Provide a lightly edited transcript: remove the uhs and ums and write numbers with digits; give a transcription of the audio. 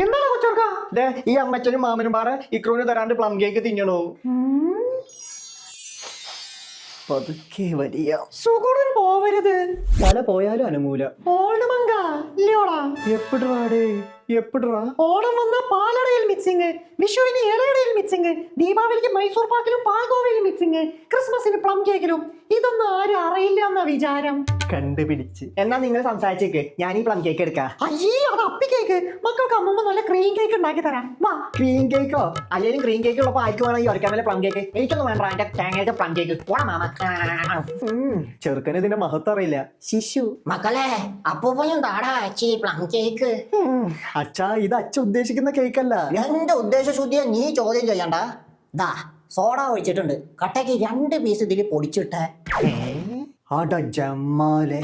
എന്താണ് കൊച്ചോർക്ക ഈ അമ്മച്ചനും മാമനും പാറ ഇക്രൂന് തരാണ്ട് പ്ലം കേക്ക് തിന്നണോ? പതുക്കെ വലിയ സുഗുണൻ പോവരുത്. തല പോയാലും അനങ്ങൂല. ഓണമങ്ക ഇല്ലയോടാ? എപ്പിടാടേ എപ്പിടാ? ഓണം വന്ന പാലടയിൽ മിക്സിങ്, വിഷുവിന് ഇലയടയിൽ മിക്സിങ്, ദീപാവലിക്ക് മൈസൂർ പാക്കിലും പാൽഗോവയിലും മിക്സിങ്, ക്രിസ്മസിന് പ്ലം കേക്കിലും. ഇതൊന്നും ആരും അറിയില്ല എന്ന വിചാരം. കണ്ടുപിടിച്ച്. എന്നാ നിങ്ങൾ സംസാരിച്ചേക്ക്, ഞാൻ ഈ പ്ലം കേക്ക് എടുക്കാം. അയ്യേ, അത് അപ്പി കേക്ക്. മക്കൾക്ക് അമ്മൂമ്മ നല്ല ക്രീം കേക്ക് ഉണ്ടാക്കി തരാം. വാ. ക്രീം കേക്കോ? അല്ലെങ്കിൽ ക്രീം കേക്ക് ഉള്ളപ്പോ ആർക്ക് വേണം ഈ ഒരക്കാമലെ പ്ലം കേക്ക്? എനിക്കൊന്നും വേണ്ട എന്റെ തേങ്ങയുടെ പ്ലം കേക്ക്. പോടാ മാമ. ചെറുക്കന് ഇതിന്റെ മഹത്വം അറിയില്ല. ശിശു മക്കളെ, അപ്പൂപ്പനും താടാ അച്ചി പ്ലം കേക്ക്. അച്ഛാ, ഇത് അച്ഛ ഉദ്ദേശിക്കുന്ന കേക്കല്ല. എന്റെ ഉദ്ദേശശുദ്ധിയെ നീ ചോദ്യം ചെയ്യണ്ട. ദാ സോഡ ഒഴിച്ചിട്ടുണ്ട്. കട്ടയ്ക്ക് 2 പീസ് ഇതിൽ പൊടിച്ചിട്ടേ. അട ജമ്മാലെ.